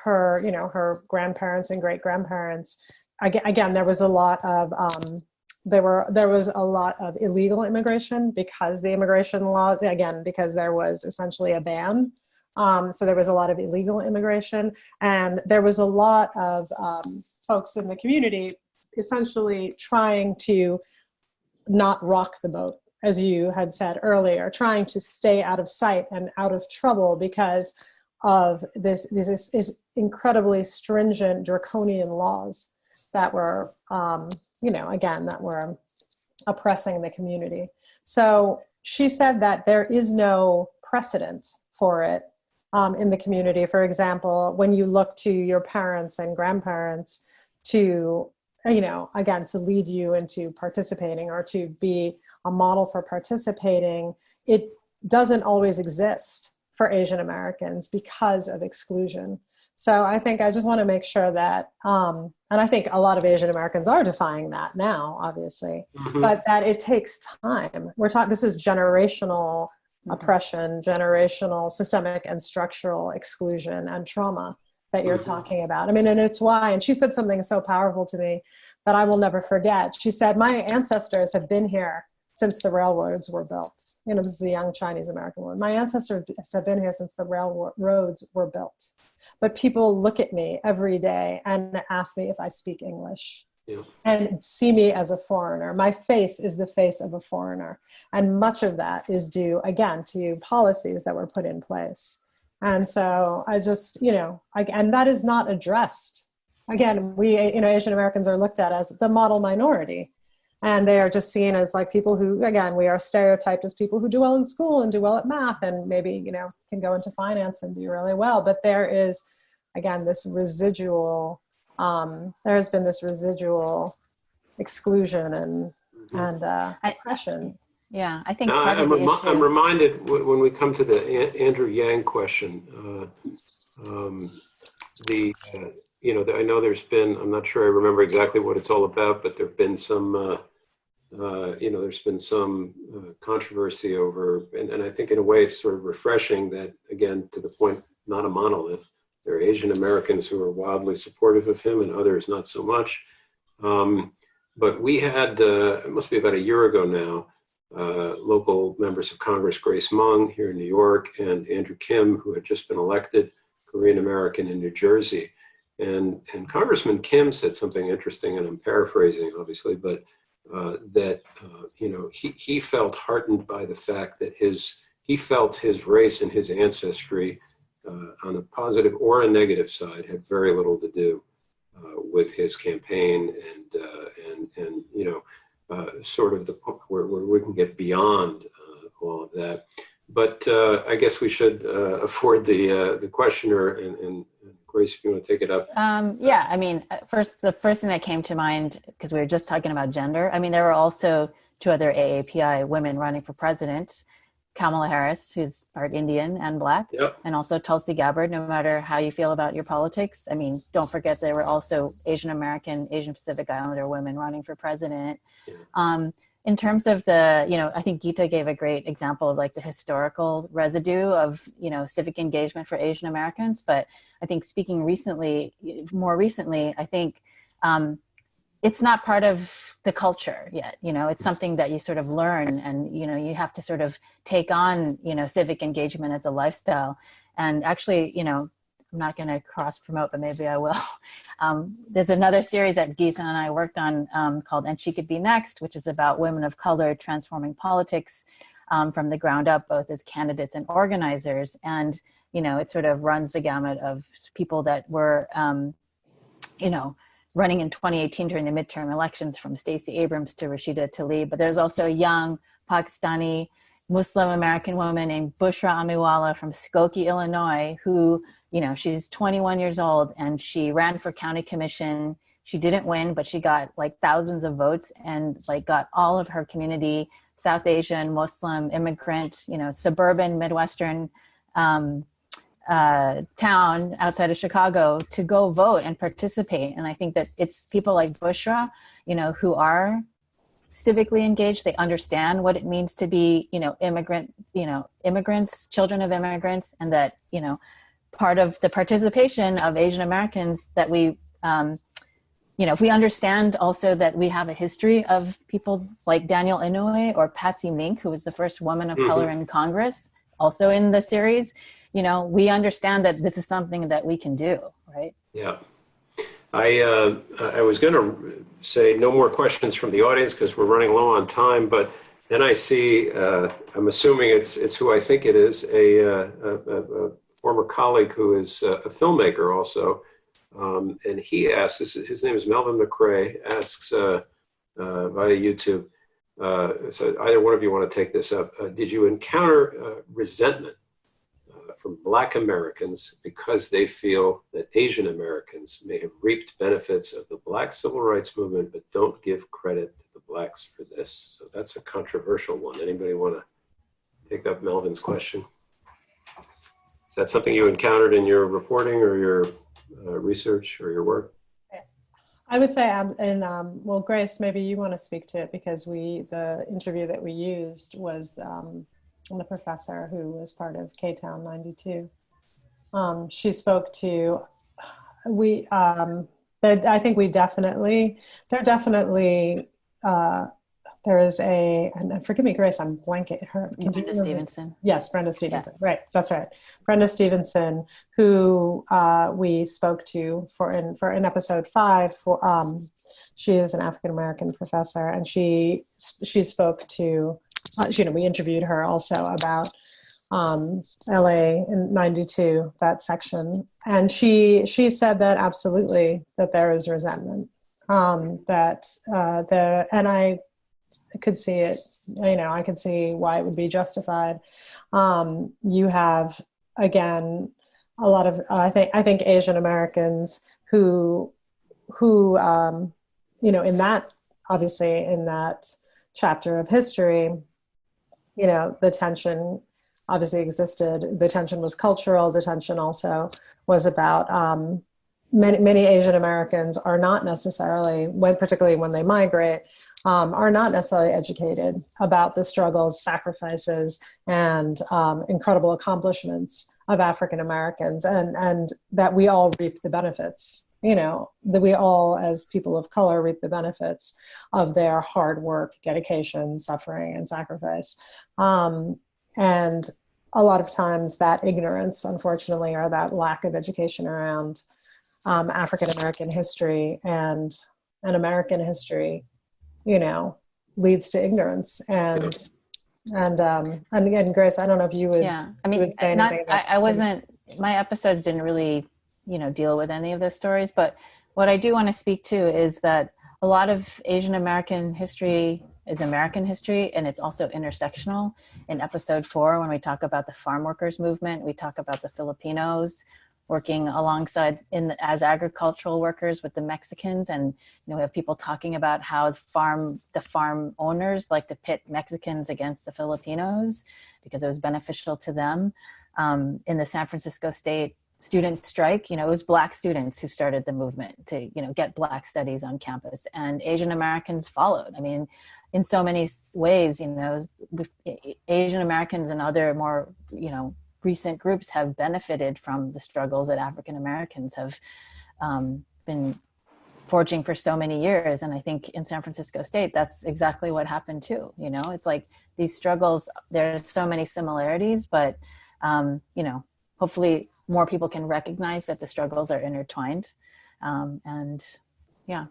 her grandparents and great grandparents, again, there was a lot of there was a lot of illegal immigration because the immigration laws, because there was essentially a ban. So there was a lot of illegal immigration, and there was a lot of folks in the community essentially trying to not rock the boat, as you had said earlier, trying to stay out of sight and out of trouble because of this incredibly stringent draconian laws that were, that were oppressing the community. So she said that there is no precedent for it in the community. For example, when you look to your parents and grandparents to, to lead you into participating or to be a model for participating, it doesn't always exist. for Asian Americans because of exclusion. So I think I just want to make sure that, and I think a lot of Asian Americans are defying that now, obviously, but that it takes time. This is generational oppression, generational, systemic and structural exclusion and trauma that you're talking about. I mean, and it's why, and she said something so powerful to me that I will never forget. She said, my ancestors have been here since the railroads were built. You know, this is a young Chinese American woman. My ancestors have been here since the railroads were built. But people look at me every day and ask me if I speak English and see me as a foreigner. My face is the face of a foreigner. And much of that is due, again, to policies that were put in place. And so I just, and that is not addressed. Again, we, Asian Americans are looked at as the model minority. And they are just seen as like people who, again, we are stereotyped as people who do well in school and do well at math and maybe, can go into finance and do really well. But there is, again, this residual, there has been this residual exclusion and oppression. Yeah, I think I'm reminded when we come to the Andrew Yang question, I know there's been, I'm not sure I remember exactly what it's all about, but there've been some, there's been some controversy over, and I think in a way it's sort of refreshing that, again, to the point, not a monolith. There are Asian Americans who are wildly supportive of him and others not so much. But we had, it must be about a year ago now, local members of Congress, Grace Meng here in New York, and Andrew Kim, who had just been elected, Korean American in New Jersey. And Congressman Kim said something interesting, and I'm paraphrasing, obviously, but he felt heartened by the fact that he felt his race and his ancestry on a positive or a negative side had very little to do with his campaign and sort of the where we can get beyond all of that. But I guess we should afford the questioner and Grace, if you want to take it up. Yeah, I mean, the first thing that came to mind, because we were just talking about gender, I mean, there were also two other AAPI women running for president, Kamala Harris, who's part Indian and Black, and also Tulsi Gabbard. No matter how you feel about your politics, I mean, don't forget there were also Asian American, Asian Pacific Islander women running for president. In terms of I think Geeta gave a great example of like the historical residue of, civic engagement for Asian Americans. But I think speaking more recently, I think it's not part of the culture yet. It's something that you sort of learn and, you have to sort of take on, civic engagement as a lifestyle. And actually, I'm not going to cross promote, but maybe I will. There's another series that Geeta and I worked on called And She Could Be Next, which is about women of color transforming politics from the ground up, both as candidates and organizers. And, it sort of runs the gamut of people that were, running in 2018 during the midterm elections, from Stacey Abrams to Rashida Tlaib. But there's also a young Pakistani Muslim American woman named Bushra Amiwala from Skokie, Illinois, who, she's 21 years old and she ran for county commission. She didn't win, but she got like thousands of votes and like got all of her community, South Asian, Muslim, immigrant, suburban, Midwestern town outside of Chicago to go vote and participate. And I think that it's people like Bushra, who are civically engaged. They understand what it means to be, immigrants, children of immigrants, and that, part of the participation of Asian Americans that we, if we understand also that we have a history of people like Daniel Inouye or Patsy Mink, who was the first woman of color in Congress, also in the series, we understand that this is something that we can do, right? Yeah. I was going to say no more questions from the audience because we're running low on time, but then I see, I'm assuming it's who I think it is, a former colleague who is a filmmaker also, and he asks, his name is Melvin McRae, asks via YouTube, so either one of you want to take this up, did you encounter resentment from Black Americans because they feel that Asian Americans may have reaped benefits of the Black civil rights movement, but don't give credit to the Blacks for this? So that's a controversial one. Anybody want to take up Melvin's question? Is that something you encountered in your reporting or your research or your work? I would say, well, Grace, maybe you want to speak to it, because the interview that we used was the professor who was part of K-Town 92. She spoke to, I think there is and forgive me, Grace, I'm blanking her. Brenda Stevenson. Yes, Brenda Stevenson. Yeah. Right, that's right. Brenda Stevenson, who we spoke to in episode 5. She is an African American professor, and she spoke to. We interviewed her also about LA in 92, that section, and she said that absolutely that there is resentment. And I could see it, I could see why it would be justified. You have, again, a lot of, I think Asian Americans who in that, obviously in that chapter of history, the tension obviously existed. The tension was cultural. The tension also was about, many Asian Americans are not necessarily, particularly when they migrate, are not necessarily educated about the struggles, sacrifices, and incredible accomplishments of African Americans, and that we all reap the benefits. That we all, as people of color, reap the benefits of their hard work, dedication, suffering, and sacrifice. And a lot of times that ignorance, unfortunately, or that lack of education around African American history and American history, leads to ignorance. And again, Grace, I don't know if you would. Yeah, I mean, I wasn't. My episodes didn't really, deal with any of those stories. But what I do want to speak to is that a lot of Asian American history is American history, and it's also intersectional. In episode 4, when we talk about the farm workers movement, we talk about the Filipinos working alongside as agricultural workers with the Mexicans. And, we have people talking about how the farm owners like to pit Mexicans against the Filipinos because it was beneficial to them. In the San Francisco State student strike, it was Black students who started the movement to, get Black studies on campus, and Asian Americans followed. I mean, in so many ways, Asian Americans and other more, recent groups have benefited from the struggles that African Americans have been forging for so many years. And I think in San Francisco State, that's exactly what happened too. It's like these struggles, there's so many similarities, but, hopefully more people can recognize that the struggles are intertwined. Yeah,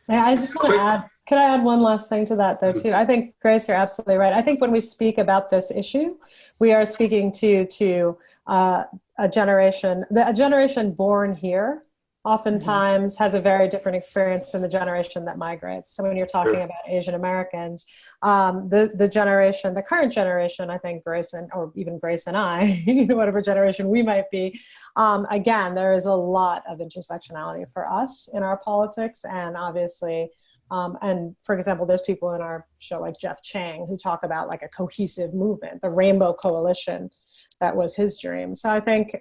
I just want to add, could I add one last thing to that though too? I think, Grace, you're absolutely right. I think when we speak about this issue, we are speaking to a generation born here oftentimes has a very different experience than the generation that migrates. So when you're talking about Asian Americans, the current generation, I think Grace or even Grace and I, whatever generation we might be, again, there is a lot of intersectionality for us in our politics. And obviously, and for example, there's people in our show like Jeff Chang who talk about like a cohesive movement, the Rainbow Coalition. That was his dream. So I think,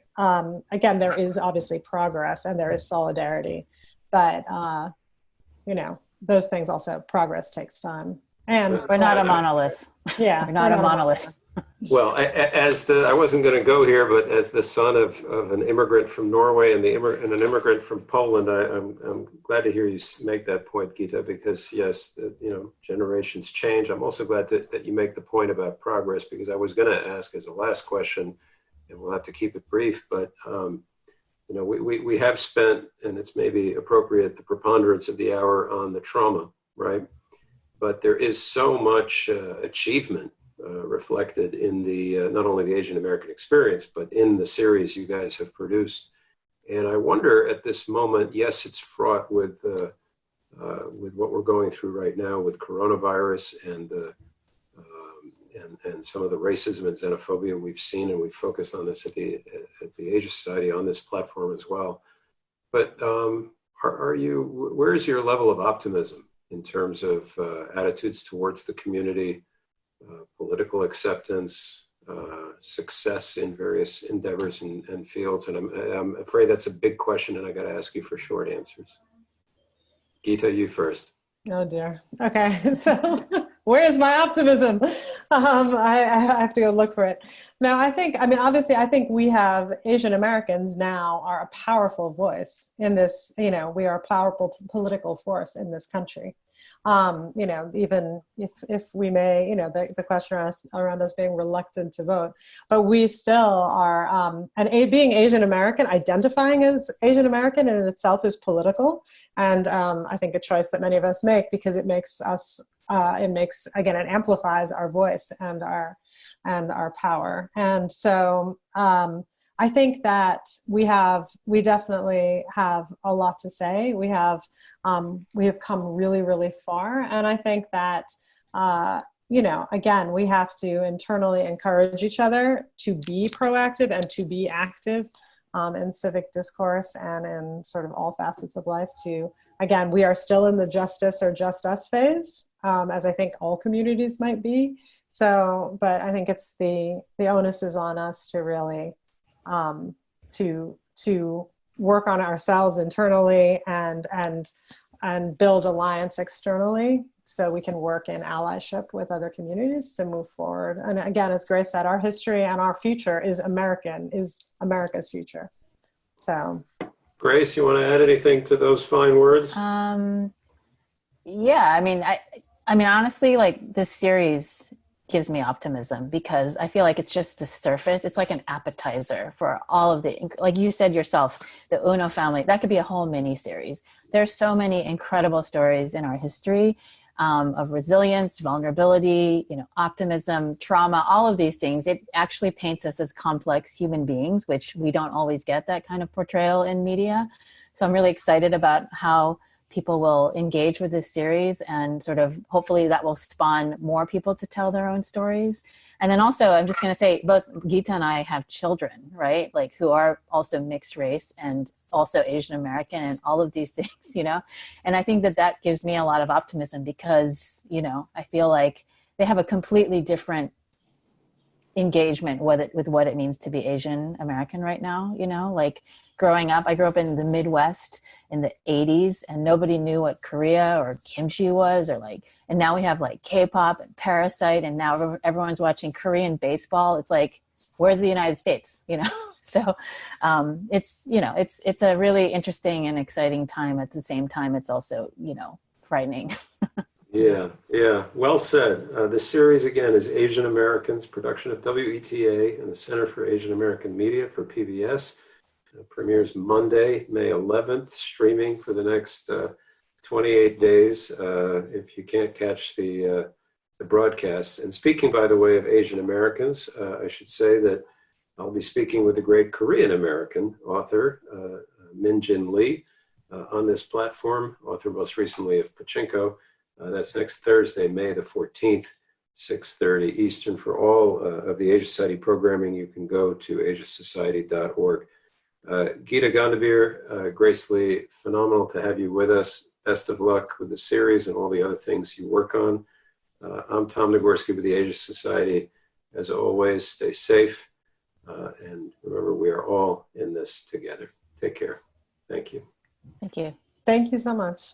again, there is obviously progress and there is solidarity, but, those things also, progress takes time. And we're not a monolith. Yeah. We're not a monolith. Well, I wasn't going to go here, but as the son of an immigrant from Norway and an immigrant from Poland, I'm glad to hear you make that point, Geeta, because yes, generations change. I'm also glad that you make the point about progress, because I was going to ask as a last question, and we'll have to keep it brief, but we have spent, and it's maybe appropriate, the preponderance of the hour on the trauma, right? But there is so much achievement reflected in the not only the Asian American experience, but in the series you guys have produced. And I wonder at this moment, yes, it's fraught with what we're going through right now with coronavirus and some of the racism and xenophobia we've seen, and we've focused on this at the Asia Society on this platform as well. But where is your level of optimism in terms of attitudes towards the community? Political acceptance, success in various endeavors and fields. And I'm afraid that's a big question, and I got to ask you for short answers. Geeta, you first. Oh dear. Okay, so where's my optimism? I have to go look for it. No, obviously, I think we have Asian Americans now are a powerful voice in this, we are a powerful political force in this country. Even if we may, the question around us being reluctant to vote, but we still are, being Asian American, identifying as Asian American in itself is political. And I think a choice that many of us make because it makes us, it amplifies our voice and our power. And so, I think that we definitely have a lot to say. We have come really, really far. And I think that, again, we have to internally encourage each other to be proactive and to be active in civic discourse and in sort of all facets of life again, we are still in the justice or just us phase, as I think all communities might be. So, but I think it's the onus is on us to really, to work on ourselves internally and build alliance externally so we can work in allyship with other communities to move forward. And again, as Grace said, our history and our future is America's future. So. Grace, you want to add anything to those fine words? Yeah, I mean, honestly, like this series gives me optimism because I feel like it's just the surface. It's like an appetizer for all of like you said yourself, the Uno family, that could be a whole mini series. There's so many incredible stories in our history of resilience, vulnerability, optimism, trauma, all of these things. It actually paints us as complex human beings, which we don't always get that kind of portrayal in media. So I'm really excited about how people will engage with this series and sort of hopefully that will spawn more people to tell their own stories. And then also, I'm just going to say both Geeta and I have children, right? Like who are also mixed race and also Asian American and all of these things, and I think that gives me a lot of optimism because, I feel like they have a completely different engagement with what it means to be Asian American right now, like growing up, I grew up in the Midwest in the 80s and nobody knew what Korea or kimchi was and now we have like K-pop and Parasite and now everyone's watching Korean baseball. It's like, where's the United States, So it's a really interesting and exciting time. At the same time, it's also, frightening. Yeah. Well said. The series, again, is Asian Americans, production of WETA and the Center for Asian American Media for PBS. Premieres Monday, May 11th, streaming for the next 28 days if you can't catch the broadcast. And speaking, by the way, of Asian Americans, I should say that I'll be speaking with the great Korean American author, Min Jin Lee, on this platform, author most recently of Pachinko. That's next Thursday, May the 14th, 6:30 Eastern. For all of the Asia Society programming, you can go to asiasociety.org. Geeta, Gandbhir, Grace Lee, phenomenal to have you with us. Best of luck with the series and all the other things you work on. I'm Tom Nagorski with the Asia Society. As always, stay safe. And remember, we are all in this together. Take care. Thank you. Thank you. Thank you so much.